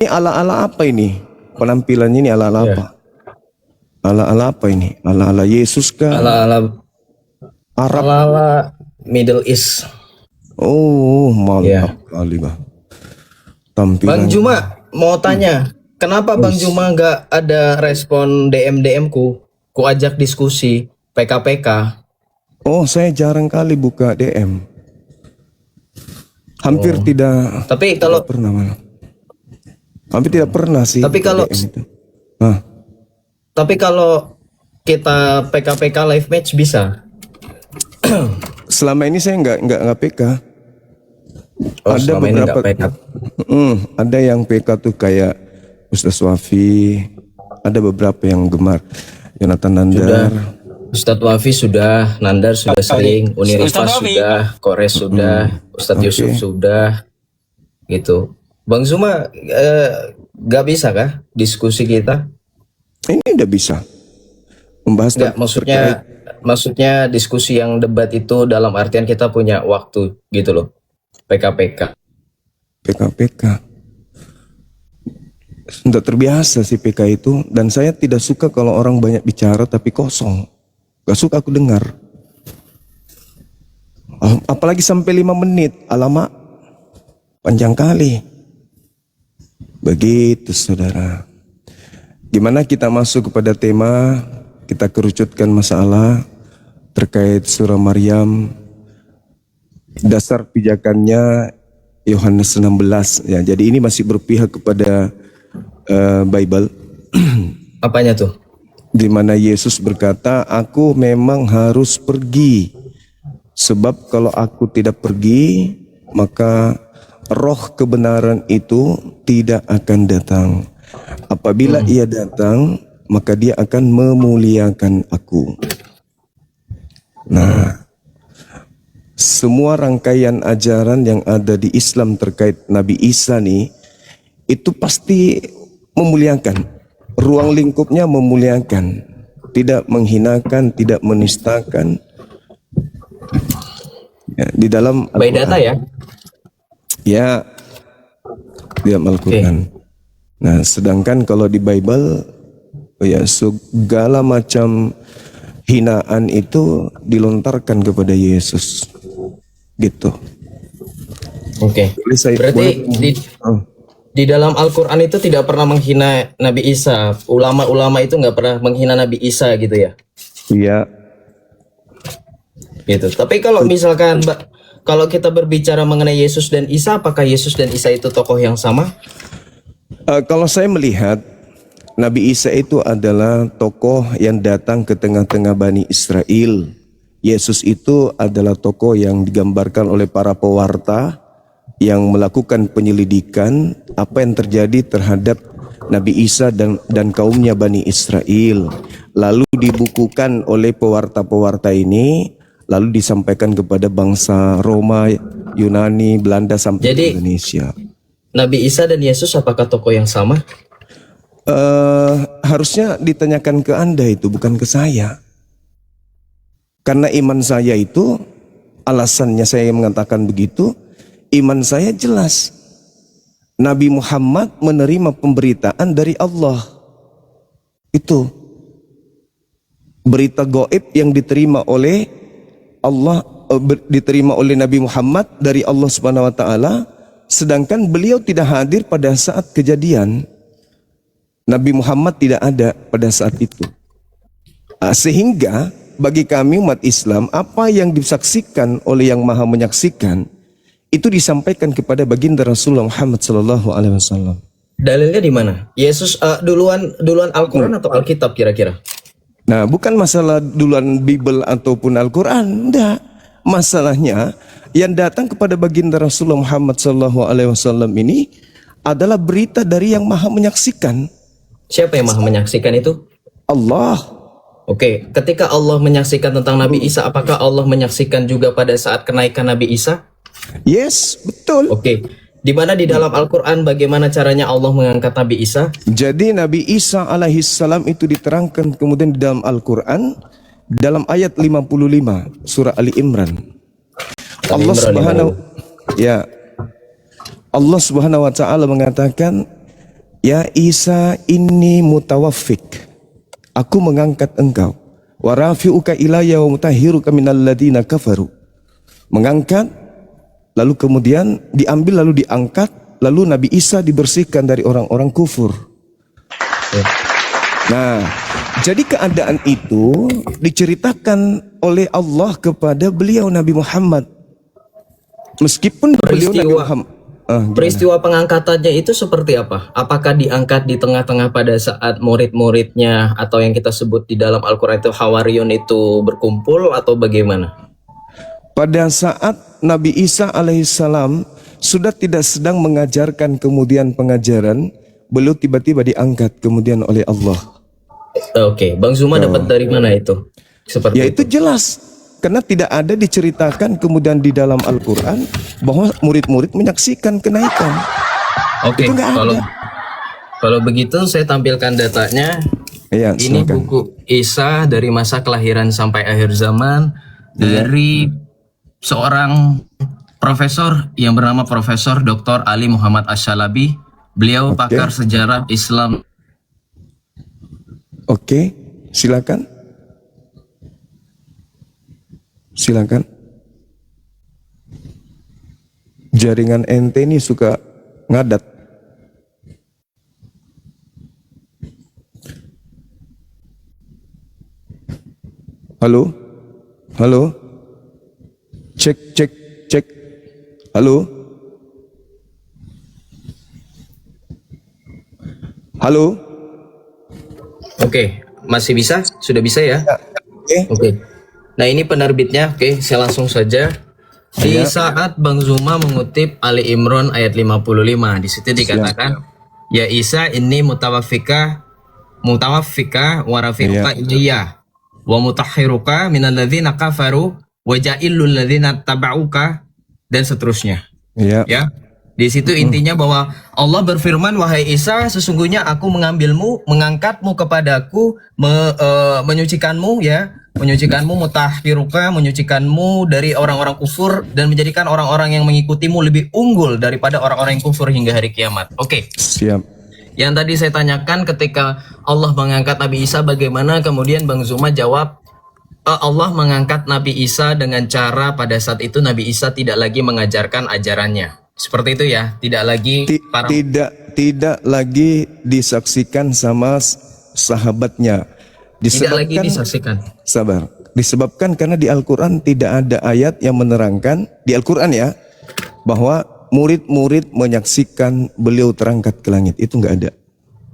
Ini ala-ala apa ini? Penampilannya ini ala-ala Ya. apa? Ala-ala apa ini? Ala-ala Yesus kah? Ala-ala Arab? ala-ala Middle East. Oh, Ya. mantap kali Bang. Bang Tampilan. Juma mau tanya, kenapa Bang Juma nggak ada respon DM ku? Ku ajak diskusi PKPK. Oh, saya jarang kali buka DM. Hampir tidak Tapi kalau pernah malah. Hampir tidak pernah sih. Tapi buka kalau- DM itu. Nah, tapi kalau kita PKPK live match bisa. selama ini saya nggak PK. Oh, Ada selama ini nggak beberapa. PK. Ada yang PK tuh kayak Ustaz Wafi. Ada beberapa yang gemar. Jonathan Nandar. Ustadz Wafi sudah, Nandar sudah sering, Unirifas Ustadz Wafi. sudah, Kores sudah, Ustadz Yusuf sudah, gitu. Bang Zuma nggak bisa kah diskusi kita? Ini udah bisa membahas Nggak, maksudnya diskusi yang debat itu dalam artian kita punya waktu gitu loh. PKPK. PK. Sudah terbiasa sih PK itu, dan saya tidak suka kalau orang banyak bicara tapi kosong. Gak suka aku dengar. Apalagi sampai 5 menit, alamak panjang kali. Begitu saudara. Gimana kita masuk kepada tema, kita kerucutkan masalah terkait surah Maryam. Dasar pijakannya Yohanes 16 ya. Jadi ini masih berpihak kepada Bible. Apanya tuh? Di mana Yesus berkata, aku memang harus pergi. Sebab kalau aku tidak pergi, maka roh kebenaran itu tidak akan datang. Apabila ia datang, maka dia akan memuliakan aku. Nah, semua rangkaian ajaran yang ada di Islam terkait Nabi Isa nih, itu pasti memuliakan. Ruang lingkupnya memuliakan. Tidak menghinakan, tidak menistakan. Ya, di dalam By data ya? ya, di dalam Al-Quran. Nah, sedangkan kalau di Bible, ya segala macam hinaan itu dilontarkan kepada Yesus. Gitu. Oke. Berarti di dalam Al-Quran itu tidak pernah menghina Nabi Isa. Ulama-ulama itu nggak pernah menghina Nabi Isa gitu ya? Iya. Gitu. Tapi kalau misalkan kalau kita berbicara mengenai Yesus dan Isa, apakah Yesus dan Isa itu tokoh yang sama? Kalau saya melihat Nabi Isa itu adalah tokoh yang datang ke tengah-tengah Bani Israel. Yesus itu adalah tokoh yang digambarkan oleh para pewarta yang melakukan penyelidikan apa yang terjadi terhadap Nabi Isa dan kaumnya Bani Israel. Lalu dibukukan oleh pewarta-pewarta ini, lalu disampaikan kepada bangsa Roma, Yunani, Belanda sampai Jadi, ke Indonesia. Nabi Isa dan Yesus apakah tokoh yang sama? Harusnya ditanyakan ke Anda itu, bukan ke saya. Karena iman saya itu, alasannya saya mengatakan begitu, iman saya jelas. Nabi Muhammad menerima pemberitaan dari Allah. Itu berita gaib yang diterima oleh Allah, diterima oleh Nabi Muhammad dari Allah Subhanahu wa taala, sedangkan beliau tidak hadir pada saat kejadian. Nabi Muhammad tidak ada pada saat itu. Sehingga bagi kami umat Islam, apa yang disaksikan oleh Yang Maha Menyaksikan itu disampaikan kepada baginda Rasulullah Muhammad SAW. Dalilnya di mana? Yesus duluan Al-Quran atau Alkitab kira-kira? Nah, bukan masalah duluan Bible ataupun Al-Quran, enggak. Masalahnya yang datang kepada baginda Rasulullah Muhammad SAW ini adalah berita dari Yang Maha Menyaksikan. Siapa yang Maha Menyaksikan itu? Allah. Oke, ketika Allah menyaksikan tentang Nabi Isa, apakah Allah menyaksikan juga pada saat kenaikan Nabi Isa? Yes, betul. Oke, di mana di dalam Al-Quran bagaimana caranya Allah mengangkat Nabi Isa? Jadi Nabi Isa alaihissalam itu diterangkan kemudian di dalam Al-Quran dalam ayat 55 surah Ali Imran. Allah Subhanahu wa taala mengatakan, Ya Isa inni mutawaffik. Aku mengangkat engkau. Wa rafi'uka ilayya wa mutahhiruka minal ladina kafaru. Mengangkat, lalu kemudian diambil, lalu diangkat, lalu Nabi Isa dibersihkan dari orang-orang kufur. Nah, jadi keadaan itu diceritakan oleh Allah kepada beliau Nabi Muhammad. Meskipun beliau Nabi Muhammad. Peristiwa pengangkatannya itu seperti apa? Apakah diangkat di tengah-tengah pada saat murid-muridnya atau yang kita sebut di dalam Al-Quran itu Hawariyun itu berkumpul atau bagaimana? Pada saat Nabi Isa alaihissalam sudah tidak sedang mengajarkan kemudian pengajaran, beliau tiba-tiba diangkat kemudian oleh Allah. Oke, Bang Zuma dapat dari mana itu? Seperti ya itu jelas. Karena tidak ada diceritakan kemudian di dalam Al-Quran bahwa murid-murid menyaksikan kenaikan. Oke, kalau begitu saya tampilkan datanya. Ya, ini silakan. Buku Isa dari masa kelahiran sampai akhir zaman dari seorang profesor yang bernama Profesor Dr. Ali Muhammad Asy-Syalabi. Beliau pakar sejarah Islam. Oke, silakan. Silakan. Jaringan ente ini suka ngadat. Halo? Halo? Cek, cek, cek. Halo? Halo? Oke, masih bisa? Sudah bisa ya? Oke. Nah ini penerbitnya, saya langsung saja. Di saat Bang Zuma mengutip Ali Imran ayat 55, di situ dikatakan, Ya Isa ini mutawaffika wa rafi'uka ilayya wa mutahhiruka minal ladzina kafaru wa ja'ilul ladzina taba'uka dan seterusnya. Ya. Di situ intinya bahwa Allah berfirman, wahai Isa, sesungguhnya aku mengambilmu, mengangkatmu kepadaku, menyucikanmu, menyucikanmu, mutahhiruka, menyucikanmu dari orang-orang kufur dan menjadikan orang-orang yang mengikutimu lebih unggul daripada orang-orang yang kufur hingga hari kiamat. Siap. Yang tadi saya tanyakan ketika Allah mengangkat Nabi Isa, bagaimana kemudian Bang Zuma jawab, Allah mengangkat Nabi Isa dengan cara pada saat itu Nabi Isa tidak lagi mengajarkan ajarannya. Seperti itu ya, tidak lagi tidak lagi disaksikan sama sahabatnya. Tidak lagi disaksikan. Sabar. Disebabkan karena di Al-Quran tidak ada ayat yang menerangkan di Al-Quran ya bahwa murid-murid menyaksikan beliau terangkat ke langit, itu nggak ada.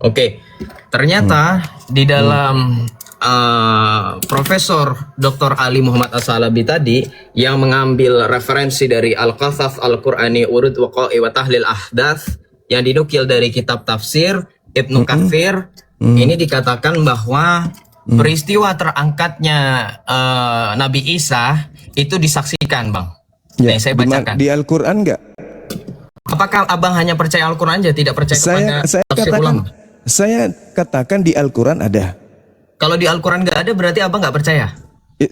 Oke, ternyata di dalam Profesor Dr. Ali Muhammad Asy-Syalabi tadi yang mengambil referensi dari Al-Qasas Al-Qur'ani Urud Waqa'i wa Tahlil Ahdath yang dinukil dari kitab tafsir Ibnu Katsir, ini dikatakan bahwa peristiwa terangkatnya Nabi Isa itu disaksikan, Bang. Nih, saya bacakan. Di Al-Quran nggak? Apakah Abang hanya percaya Al-Quran aja, tidak percaya kepada tafsir ulama? Saya katakan di Al-Quran ada. Kalau di Al-Quran nggak ada, berarti Abang nggak percaya?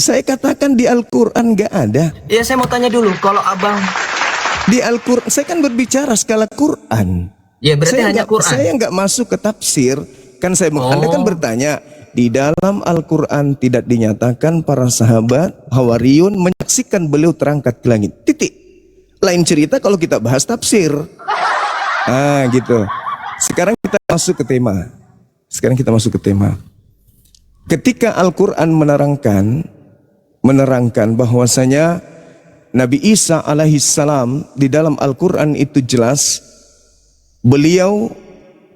Saya katakan di Al-Quran nggak ada. Ya, saya mau tanya dulu, kalau Abang di Al-Quran, saya kan berbicara skala Quran. Ya, berarti hanya Quran. Saya nggak masuk ke tafsir. Kan Anda kan bertanya, di dalam Al-Quran tidak dinyatakan para sahabat Hawariyun menyaksikan beliau terangkat ke langit. Titik. Lain cerita kalau kita bahas tafsir. Gitu. Sekarang kita masuk ke tema. Ketika Al-Quran menerangkan bahwasanya Nabi Isa alaihissalam di dalam Al-Quran itu jelas beliau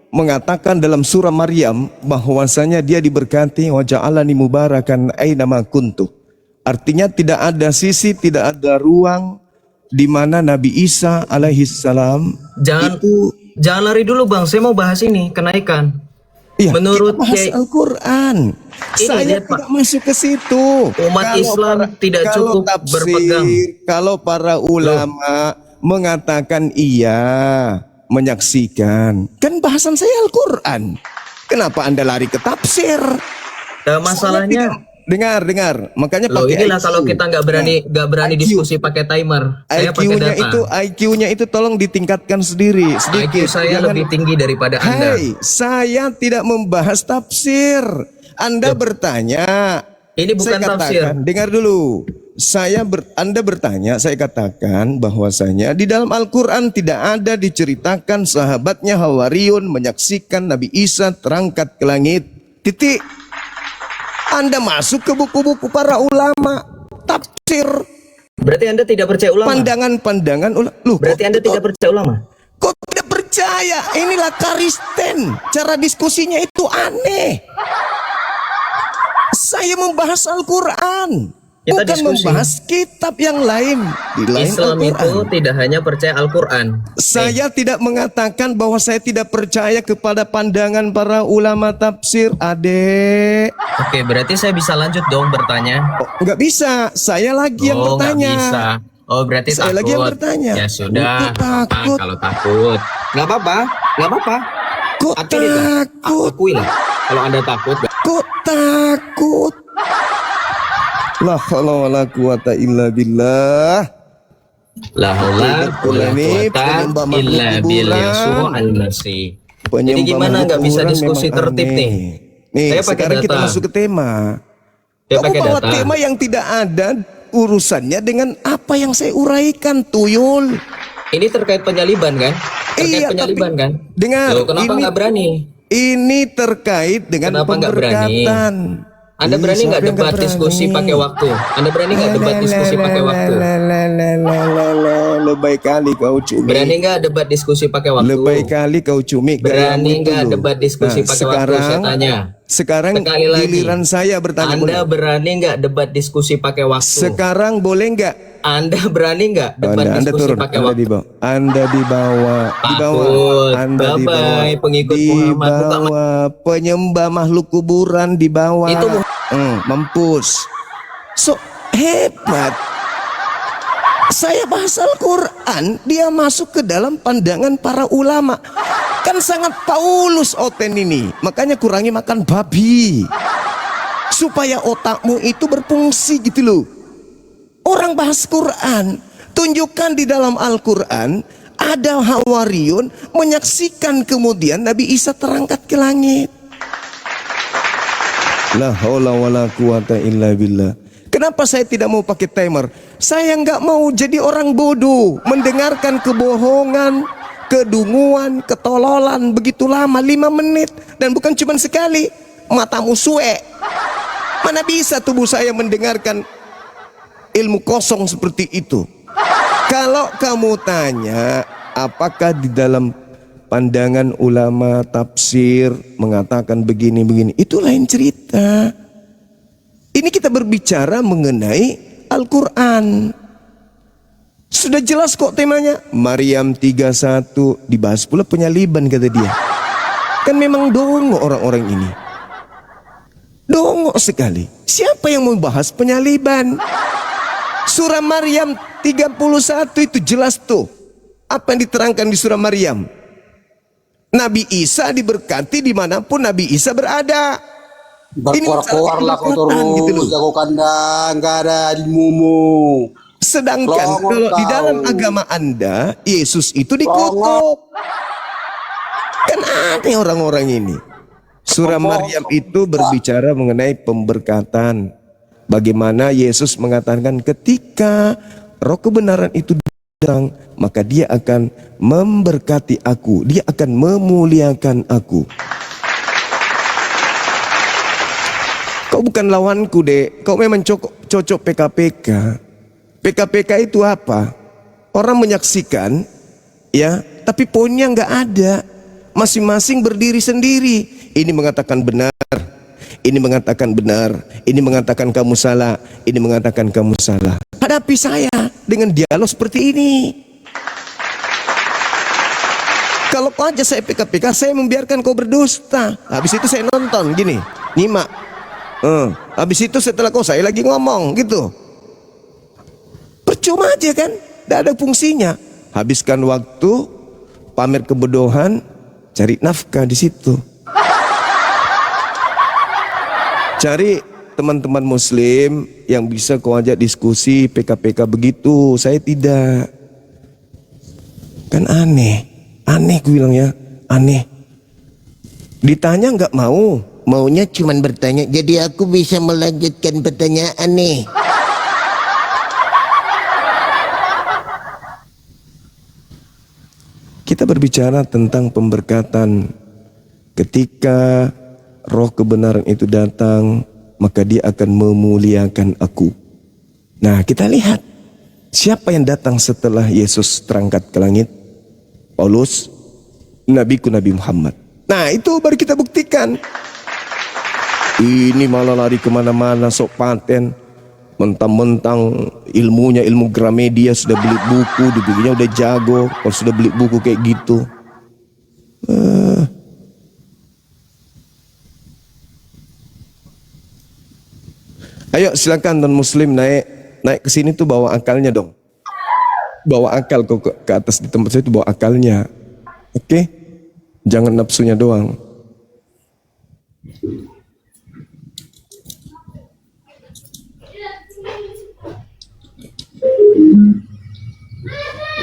mengatakan dalam surah Maryam bahwasanya dia diberkati wa ja'alani mubarakan ainama kuntu. Artinya tidak ada sisi, tidak ada ruang di mana Nabi Isa alaihissalam jangan lari dulu, Bang. Saya mau bahas ini kenaikan. Iya, menurut kita bahas Al-Quran. Saya tidak masuk ke situ. Umat Islam tidak cukup berpegang. Kalau para ulama mengatakan iya, menyaksikan, kan bahasan saya Al-Quran. Kenapa Anda lari ke tafsir? Masalahnya dengar. Makanya Loh, pakai inilah IQ. kalau kita nggak berani IQ. diskusi pakai timer. Saya pakai IQ-nya data. itu IQ-nya itu tolong ditingkatkan IQ sedikit. saya Jangan, lebih tinggi daripada Anda. Hei, saya tidak membahas tafsir. Anda bertanya. Ini bukan Saya tafsir. katakan, dengar dulu. Anda bertanya, saya katakan bahwasanya di dalam Al-Quran tidak ada diceritakan sahabatnya Hawariyun menyaksikan Nabi Isa terangkat ke langit. Titik. Anda masuk ke buku-buku para ulama tafsir, Berarti Anda tidak percaya ulama? pandangan ulama. Loh, Berarti Anda tidak percaya ulama? kok tidak percaya? Inilah Karisten. Cara diskusinya itu aneh. Saya membahas Al-Quran, Kita bukan diskusi. membahas kitab yang lain. Di lain Islam itu Al-Quran. tidak hanya percaya Al-Quran. Saya tidak mengatakan bahwa saya tidak percaya kepada pandangan para ulama tafsir, adek. Oke, berarti saya bisa lanjut dong bertanya. Oh, nggak bisa, saya lagi yang Oh, nggak bertanya. bisa. Oh, berarti Saya takut. lagi yang bertanya. Ya sudah. Kok takut? Kalau takut, nggak apa-apa, nggak apa-apa. Kok Akui lah. takut? Akui lah. Kalau Anda takut, Kok takut? La haula wala quwata illa billah. la haula wala Ini quwata penyembah makhluk illa bil kuburan. Yasu'al al-Masih. Jadi Penyembah gimana makhluk nggak bisa kuburan diskusi memang tertib aneh. nih? Nih, Saya pakai sekarang kita data. masuk ke tema. Saya Kamu pakai bawa data. tema yang tidak ada urusannya dengan apa yang saya uraikan, tuyul. Ini terkait penyaliban kan? Terkait Iya, penyaliban tapi- kan? dengar, Loh, kenapa ini- nggak berani? Ini terkait dengan Kenapa nggak berani? pemberkatan. Anda Ih, berani siapa nggak yang debat diskusi pakai waktu? Anda berani nggak debat diskusi pakai waktu? Lebay kali kau cumi. Berani nggak debat diskusi pakai waktu? Lebay kali kau cumi. Berani gayamu itu nggak loh. debat diskusi Nah, pakai waktu? Saya tanya. Sekarang Sekali lagi. giliran saya bertanya. Anda boleh? berani nggak debat diskusi pakai waktu? Sekarang boleh nggak? Anda berani nggak debat Anda diskusi turun. pakai Anda waktu? dibawa. Anda dibawa. Takut. Bye-bye, pengikut Muhammad. Bukan Dibawa. Penyembah makhluk kuburan dibawa. Itu Mampus. So hebat. Saya bahas Al-Quran, dia masuk ke dalam pandangan para ulama. Kan sangat Paulus Oten ini. Makanya kurangi makan babi. Supaya otakmu itu berfungsi gitu loh. Orang bahas Quran, tunjukkan di dalam Al-Quran ada Hawariyun menyaksikan kemudian Nabi Isa terangkat ke langit. La haula wala quwata illa billah. Kenapa saya tidak mau pakai timer? Saya nggak mau jadi orang bodoh mendengarkan kebohongan, kedunguan, ketololan begitu lama 5 menit dan bukan cuma sekali. Matamu suwe. Mana bisa tubuh saya mendengarkan ilmu kosong seperti itu? Kalau kamu tanya apakah di dalam pandangan ulama tafsir mengatakan begini-begini, itu lain cerita. Ini kita berbicara mengenai Al-Quran. Sudah jelas kok temanya. Maryam 31 dibahas pula penyaliban kata dia. Kan memang dongo orang-orang ini. Dongo sekali. Siapa yang mau bahas penyaliban? Surah Maryam 31 itu jelas tuh. Apa yang diterangkan di surah Maryam? Nabi Isa diberkati dimanapun Nabi Isa berada. Berkuar-kuarlah kau Ini masalah terus, gitu loh. jago kandang, gak ada ilmumu. Sedangkan Longok kalau di kau. dalam agama Anda, Yesus itu dikutuk. Kan aneh orang-orang ini. Surah Maryam itu berbicara mengenai pemberkatan. Bagaimana Yesus mengatakan ketika roh kebenaran itu datang, maka dia akan memberkati aku, dia akan memuliakan aku. Kau bukan lawanku dek, kau memang cocok PKPK. PKPK itu apa? Orang menyaksikan, ya, tapi poinnya nggak ada. Masing-masing berdiri sendiri. Ini mengatakan benar, ini mengatakan benar, ini mengatakan kamu salah, ini mengatakan kamu salah. Hadapi saya dengan dialog seperti ini. Kalau kau aja saya PKPK, saya membiarkan kau berdusta. Habis itu saya nonton gini, nyimak. Habis itu setelah kau saya lagi ngomong gitu. Percuma aja kan, tidak ada fungsinya. Habiskan waktu, pamer kebodohan, cari nafkah di situ. Cari teman-teman muslim yang bisa kau ajak diskusi PK-PK begitu. Saya tidak. Kan aneh. Aneh gue bilang ya. Aneh. Ditanya nggak mau. Maunya cuman bertanya. Jadi aku bisa melanjutkan pertanyaan nih. Kita berbicara tentang pemberkatan. Ketika roh kebenaran itu datang, maka dia akan memuliakan aku. Nah, kita lihat siapa yang datang setelah Yesus terangkat ke langit? Paulus, nabiku Nabi Muhammad. Nah, itu baru kita buktikan. Ini malah lari kemana-mana sok paten. Mentang-mentang ilmunya ilmu Gramedia, sudah beli buku, dibikinnya udah jago. Kalau sudah beli buku kayak gitu. Ayo silakan non muslim naik ke sini tuh bawa akalnya dong. Bawa akal ke atas di tempat saya itu bawa akalnya. Oke? Jangan nafsunya doang.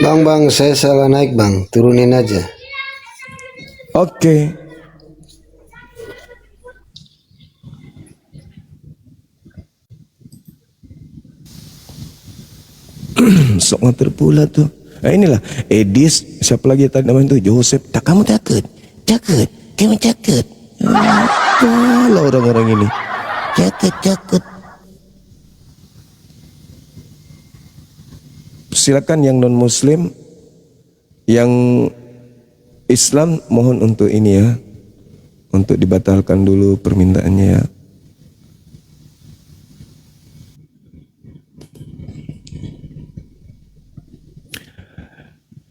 Bang, saya salah naik bang, turunin aja. Oke. Sok ngotor pula tuh. Nah inilah Edis, siapa lagi tadi namanya tuh, Joseph. Tak, kamu takut? Takut? Kamu takut? Kalau orang-orang ini takut. Silakan yang non muslim, yang Islam mohon untuk ini ya, untuk dibatalkan dulu permintaannya ya.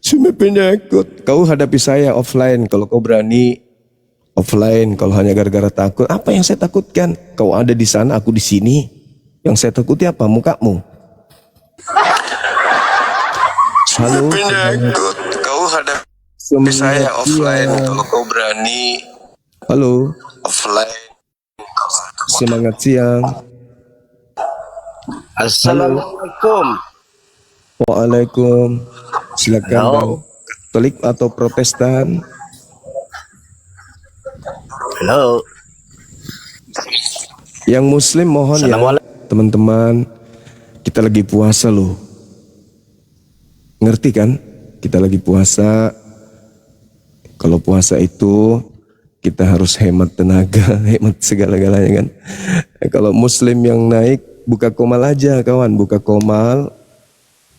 Cuma penyakit. Kau hadapi saya offline kalau kau berani. Offline kalau hanya gara-gara takut. Apa yang saya takutkan? Kau ada di sana, aku di sini. Yang saya takuti apa? Mukamu. Halo. Penyakit. Kau hadapi saya offline kalau kau berani. Halo. Offline. Semangat siang. Assalamualaikum. Waalaikum. Silakan Bang. Katolik atau Protestan? Halo. Yang Muslim mohon ya teman-teman, kita lagi puasa loh. Ngerti kan? Kita lagi puasa. Kalau puasa itu kita harus hemat tenaga, hemat segala-galanya kan. Kalau Muslim yang naik, buka komal aja kawan, buka komal.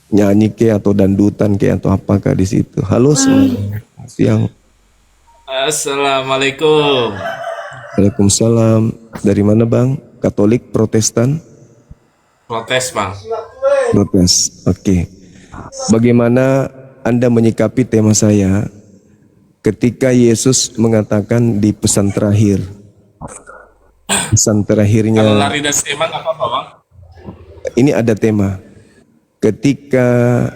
Nyanyi ke atau dandutan ke atau apakah di situ. Halo semua. Siang. Assalamualaikum. Waalaikumsalam. Dari mana Bang? Katolik, Protestan? Protes bang. Protes. Oke. Bagaimana Anda menyikapi tema saya ketika Yesus mengatakan di pesan terakhir? Pesan terakhirnya. Kalau lari dari tema nggak apa-apa bang. Ini ada tema. Ketika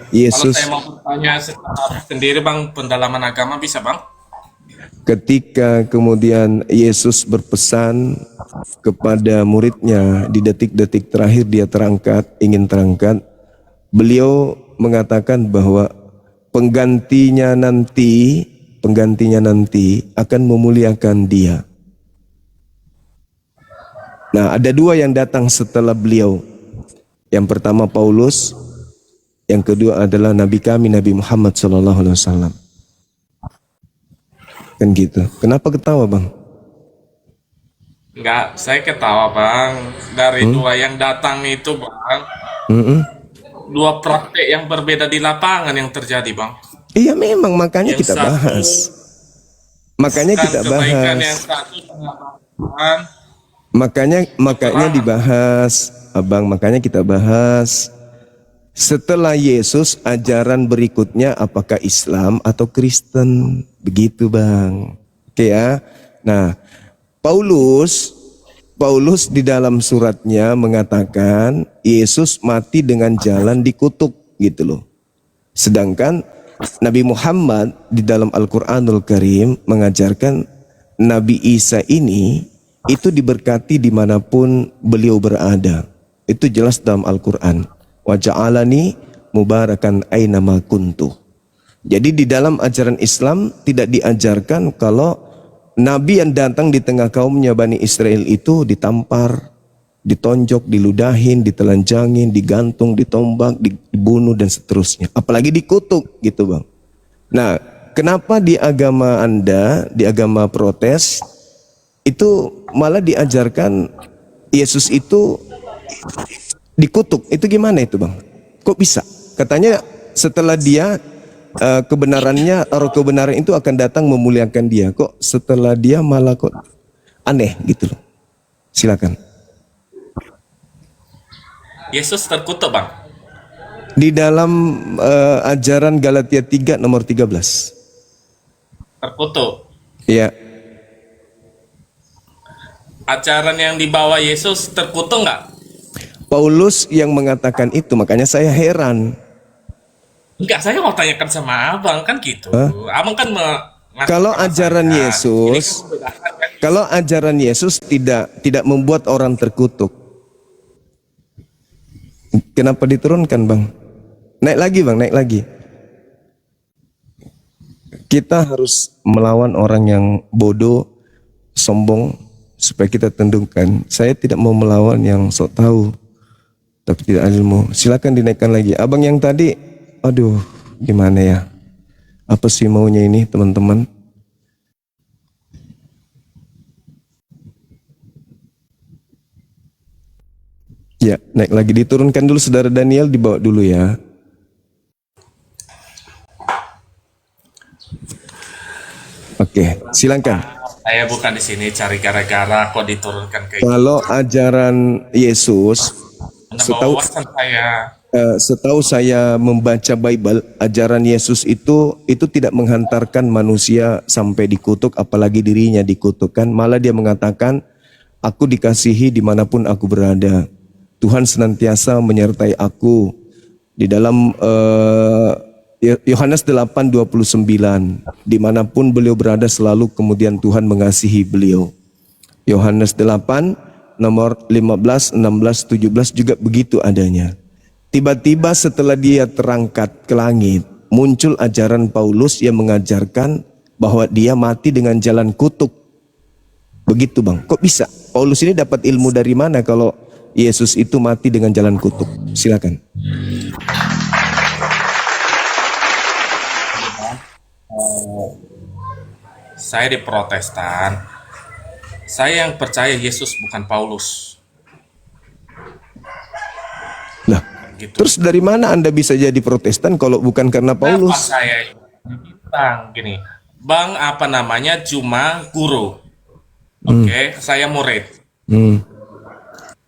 Yesus. Kalau saya mau bertanya secara sendiri bang, pendalaman agama bisa bang? Ketika kemudian Yesus berpesan kepada muridnya di detik-detik terakhir dia ingin terangkat, beliau mengatakan bahwa penggantinya nanti akan memuliakan dia. Nah, ada dua yang datang setelah beliau. Yang pertama Paulus, yang kedua adalah Nabi kami Nabi Muhammad SAW. Kan gitu. Kenapa ketawa bang? Enggak, saya ketawa bang. Dari dua yang datang itu bang, dua praktek yang berbeda di lapangan yang terjadi bang. Iya memang, makanya Yang kita satu, bahas. Makanya kita kebaikan, yang bahas. satu pengakuan. Makanya dibahas, abang. Makanya kita bahas. Setelah Yesus, ajaran berikutnya apakah Islam atau Kristen? Begitu bang. Oke ya. Nah, Paulus di dalam suratnya mengatakan Yesus mati dengan jalan dikutuk gitu loh. Sedangkan Nabi Muhammad di dalam Al-Quranul Karim mengajarkan Nabi Isa ini itu diberkati dimanapun beliau berada. Itu jelas dalam Al-Quran. Wa ja'alani mubarakan ainama kuntu. Jadi di dalam ajaran Islam tidak diajarkan kalau Nabi yang datang di tengah kaumnya Bani Israel itu ditampar, ditonjok, diludahin, ditelanjangin, digantung, ditombak, dibunuh dan seterusnya. Apalagi dikutuk gitu bang. Nah, kenapa di agama Anda, di agama protes itu malah diajarkan Yesus itu dikutuk? Itu gimana itu bang? Kok bisa? Katanya setelah dia kebenarannya, roh kebenaran itu akan datang memuliakan dia. Kok setelah dia malah kok aneh gitu loh. Silakan. Yesus terkutuk bang. Di dalam ajaran Galatia 3 nomor 13. Terkutuk. Iya. Ajaran yang dibawa Yesus terkutuk nggak? Paulus yang mengatakan itu, makanya saya heran. Enggak, saya mau tanyakan sama abang kan gitu. Abang kan Kalau ajaran Yesus, kalau ajaran Yesus tidak membuat orang terkutuk, kenapa diturunkan bang? Naik lagi bang, naik lagi. Kita harus melawan orang yang bodoh, sombong, supaya kita tundukkan. Saya tidak mau melawan yang sok tahu, tapi tidak ilmu. Silakan dinaikkan lagi. Abang yang tadi, aduh, gimana ya? Apa sih maunya ini teman-teman? Ya, naik lagi. Diturunkan dulu saudara Daniel, dibawa dulu ya. Oke, silakan. Saya bukan di sini cari gara-gara kok diturunkan ke Kalau ajaran Yesus, setahu saya membaca Bible, ajaran Yesus itu tidak menghantarkan manusia sampai dikutuk, apalagi dirinya dikutukkan. Malah dia mengatakan, aku dikasihi dimanapun aku berada. Tuhan senantiasa menyertai aku. Di dalam Yohanes 8:29, dimanapun beliau berada selalu kemudian Tuhan mengasihi beliau. Yohanes 8 nomor 15, 16, 17 juga begitu adanya. Tiba-tiba setelah dia terangkat ke langit, muncul ajaran Paulus yang mengajarkan bahwa dia mati dengan jalan kutuk. Begitu bang, kok bisa? Paulus ini dapat ilmu dari mana kalau Yesus itu mati dengan jalan kutuk? Silakan. Saya di Protestan. Saya yang percaya Yesus bukan Paulus. Lah, Gitu. terus dari mana Anda bisa jadi Protestan kalau bukan karena Paulus? Kenapa saya bilang gini, Bang apa namanya cuma guru. Oke, saya murid.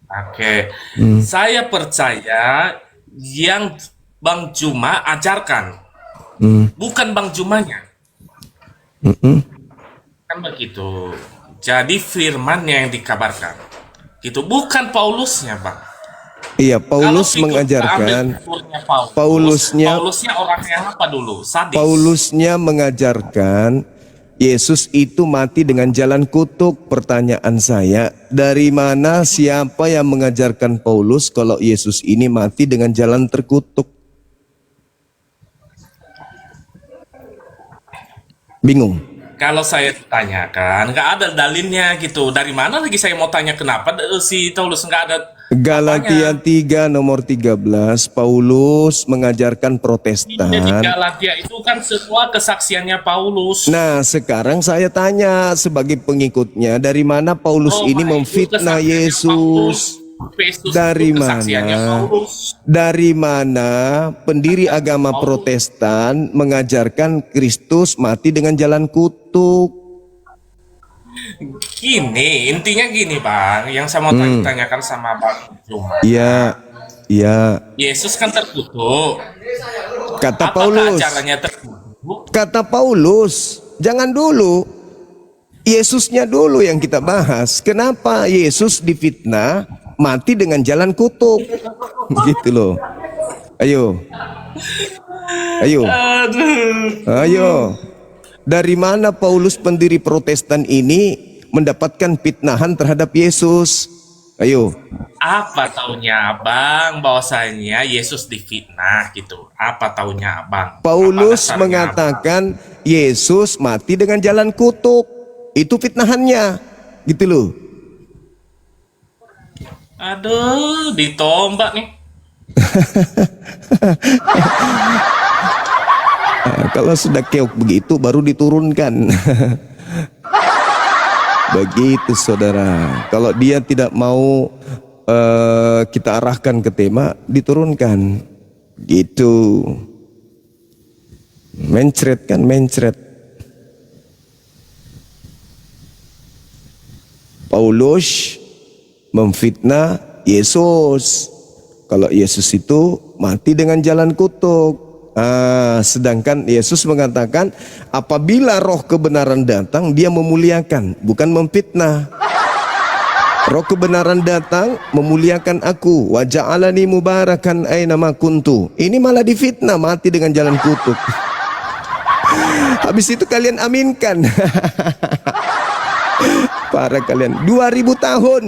Oke, saya percaya yang Bang Juma ajarkan, bukan Bang Jumanya. Kan begitu. Jadi firmannya yang dikabarkan. Gitu, bukan Paulusnya, Bang. Iya, Paulus mengajarkan. Paulusnya orangnya apa dulu? Sadis. Paulusnya mengajarkan Yesus itu mati dengan jalan kutuk. Pertanyaan saya, dari mana, siapa yang mengajarkan Paulus kalau Yesus ini mati dengan jalan terkutuk? Bingung. Kalau saya tanyakan, nggak ada dalilnya gitu. Dari mana lagi saya mau tanya kenapa si Paulus nggak ada? Galatia 3 nomor 13, Paulus mengajarkan Jadi Protestan. Galatia itu kan semua kesaksiannya Paulus. Nah, sekarang saya tanya sebagai pengikutnya, dari mana Paulus ini itu memfitnah kesaksiannya Yesus? Paulus. Festus Dari itu kesaksiannya mana? Paulus. Dari mana pendiri agama Protestan mengajarkan Kristus mati dengan jalan kutuk? Gini, intinya gini Bang, yang saya mau tanyakan sama Bang Juma. Iya, iya. Yesus kan terkutuk. Kata Apakah Paulus. caranya terkutuk? Kata Paulus, jangan dulu. Yesusnya dulu yang kita bahas. Kenapa Yesus difitnah mati dengan jalan kutuk? Gitu loh. Ayo. Ayo. Aduh. Ayo. Dari mana Paulus pendiri Protestan ini mendapatkan fitnahan terhadap Yesus. Ayo. Apa taunya abang bahwasanya Yesus difitnah gitu? Apa taunya abang? Paulus Apa dasarnya, mengatakan Yesus mati dengan jalan kutuk. Itu fitnahannya. Gitu loh. aduh, ditombak nih. Nah, kalau sudah keok begitu baru diturunkan. Begitu saudara. Kalau dia tidak mau kita arahkan ke tema, diturunkan. Gitu. Mencret kan, mencret. Paulus memfitnah Yesus. Kalau Yesus itu mati dengan jalan kutuk. Sedangkan Yesus mengatakan apabila roh kebenaran datang, dia memuliakan, bukan memfitnah. Roh kebenaran datang memuliakan aku. Wa ja'alani mubarakan aina ma kuntu. Ini malah difitnah, mati dengan jalan kutuk. Habis itu kalian aminkan. Para kalian 2000 tahun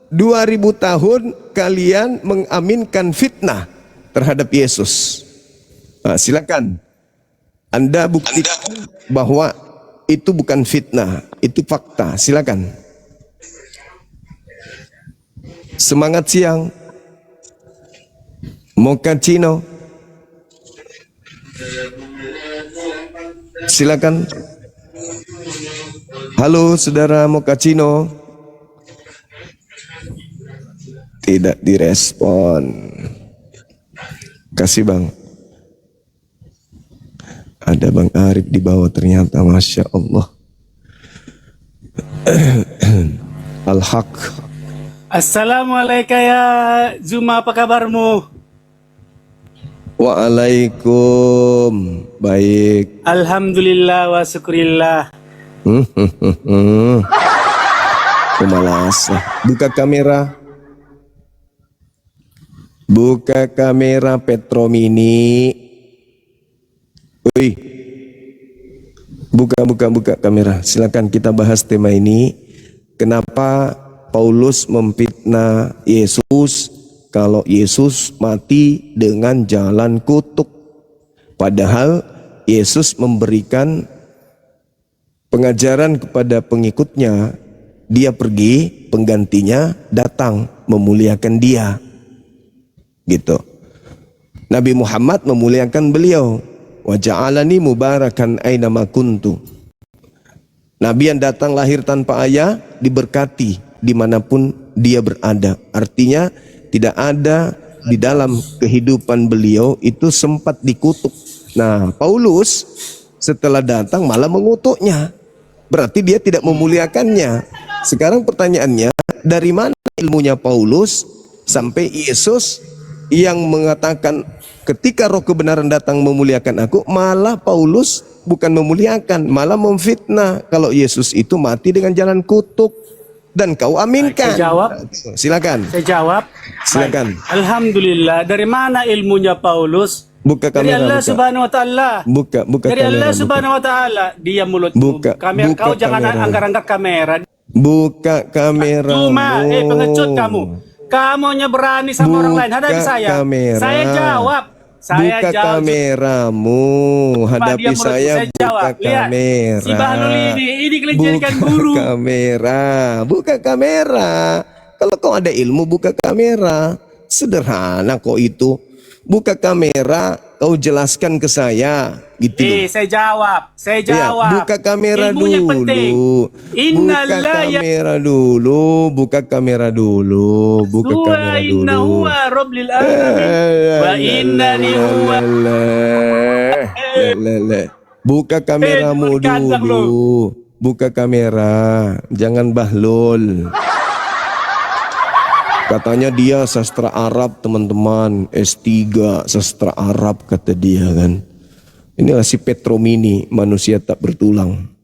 2000 tahun kalian mengaminkan fitnah terhadap Yesus. Silakan Anda buktikan bahwa itu bukan fitnah, itu fakta. Silakan. Semangat siang. Mochaccino. Silakan. Halo saudara Mochaccino. Tidak direspon. Kasih bang. Ada Bang Arif di bawah ternyata, Masya Allah. Al-Haq. Assalamualaikum ya Zuma, apa kabarmu? Waalaikum. Baik. Alhamdulillah wa syukurillah. Pemalas. Buka kamera. Buka kamera Petromini. Wih. Buka kamera. Silakan kita bahas tema ini. Kenapa Paulus memfitnah Yesus kalau Yesus mati dengan jalan kutuk? Padahal Yesus memberikan pengajaran kepada pengikutnya. Dia pergi, penggantinya datang memuliakan dia. Gitu. Nabi Muhammad memuliakan beliau. Wa ja'alani mubarakan aina ma kuntu. Nabi yang datang lahir tanpa ayah diberkati dimanapun dia berada. Artinya tidak ada di dalam kehidupan beliau itu sempat dikutuk. Nah, Paulus setelah datang malah mengutuknya. Berarti dia tidak memuliakannya. Sekarang pertanyaannya, dari mana ilmunya Paulus sampai Yesus yang mengatakan ketika roh kebenaran datang memuliakan aku, malah Paulus bukan memuliakan, malah memfitnah kalau Yesus itu mati dengan jalan kutuk dan kau aminkan. Saya jawab. Silakan. Saya jawab. Silakan. Baik. Alhamdulillah. Dari mana ilmunya Paulus? Buka kamera. Dari Allah buka. Subhanahu wa taala. Buka Dari kamera. Allah Subhanahu wa taala. Dia mulutmu. Buka Kamera kau jangan kamera. angkat-angkat kamera. Buka kamera. Cuma pengecut kamu. Kamunya berani sama orang lain hadapi saya. Kamera. Saya jawab. Saya buka jawab. kameramu, hadapi Dia mulutmu, saya. saya jawab. Buka Lihat, kamera. si Bahlul ini kelenjarikan guru. Buka kamera. Kalau kau ada ilmu, buka kamera. Sederhana kok itu. Buka kamera, kau jelaskan ke saya. Gitu loh. Saya jawab. Saya Ya, jawab. buka kamera Ilmunya penting. dulu. Buka kamera dulu. Buka kamera dulu. Inna huwa rabbil alamin. Wa innani huwa. Buka kameramu dulu. Buka kamera. Jangan bahlul. Katanya dia sastra Arab, teman-teman. S3 sastra Arab kata dia kan. Inilah si Petromini, manusia tak bertulang.